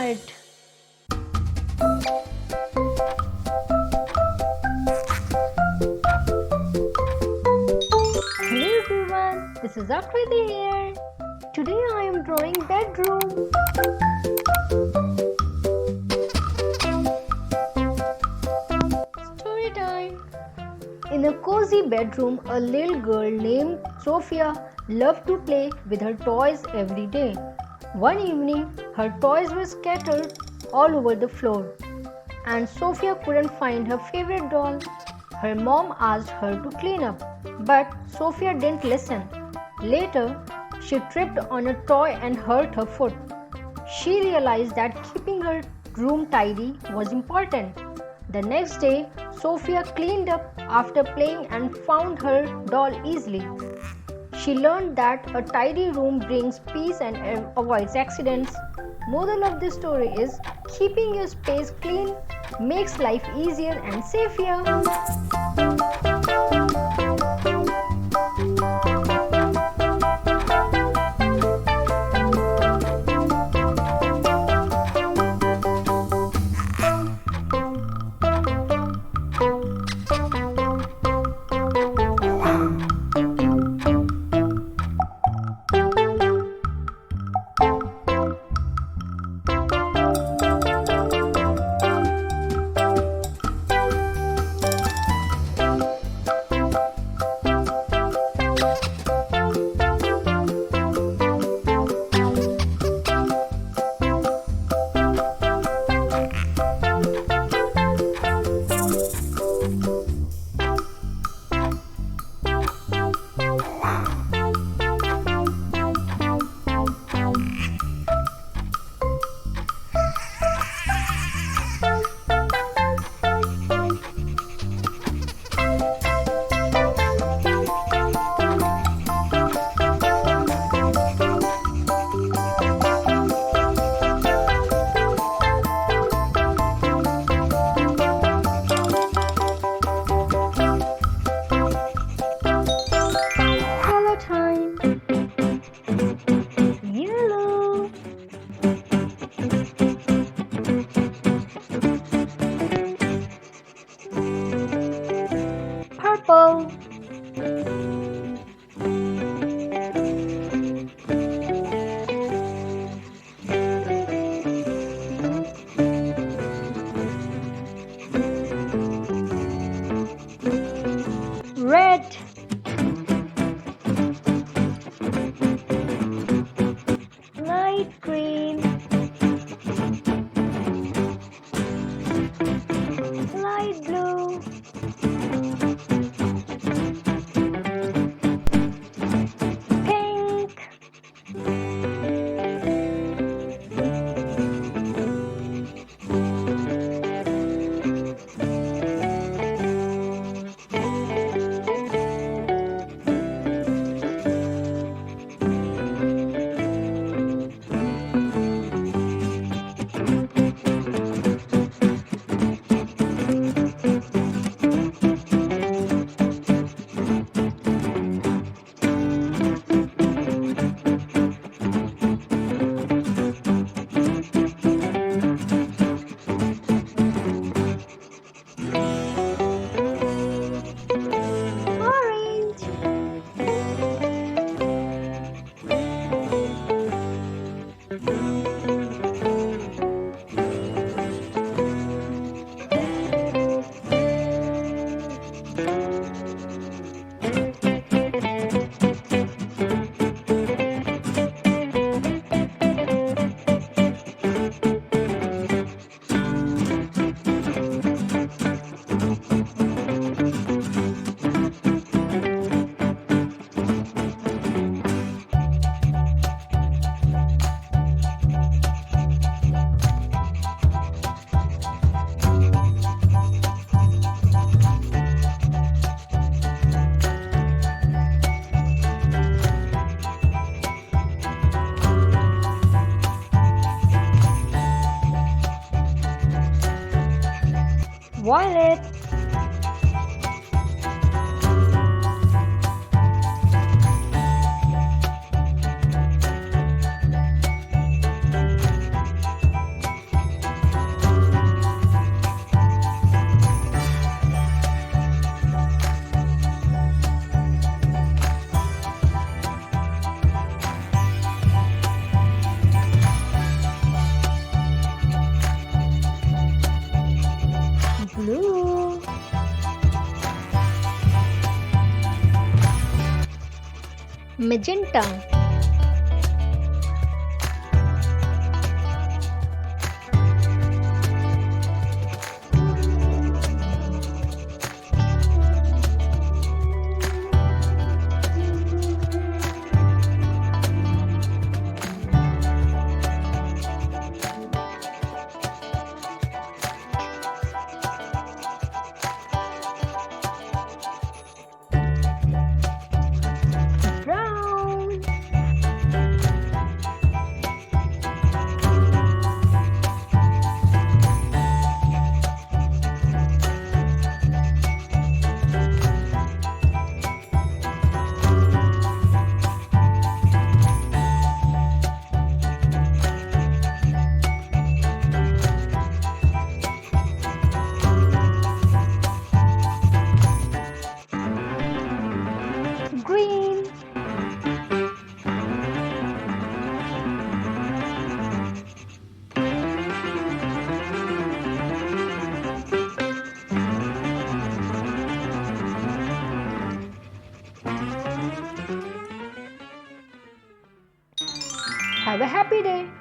Art. Hello everyone, this is Akriti here. Today I am drawing bedroom. Story time. In a cozy bedroom, a little girl named Sophia loved to play with her toys every day. One evening, her toys were scattered all over the floor, and Sophia couldn't find her favorite doll. Her mom asked her to clean up, but Sophia didn't listen. Later, she tripped on a toy and hurt her foot. She realized that keeping her room tidy was important. The next day, Sophia cleaned up after playing and found her doll easily. She learned that a tidy room brings peace and avoids accidents. Moral of this story is keeping your space clean makes life easier and safer. Yellow. Purple. Red. Light green. Light blue. Pink. Orange. Violet. Magenta. Brown. Green. Have a happy day.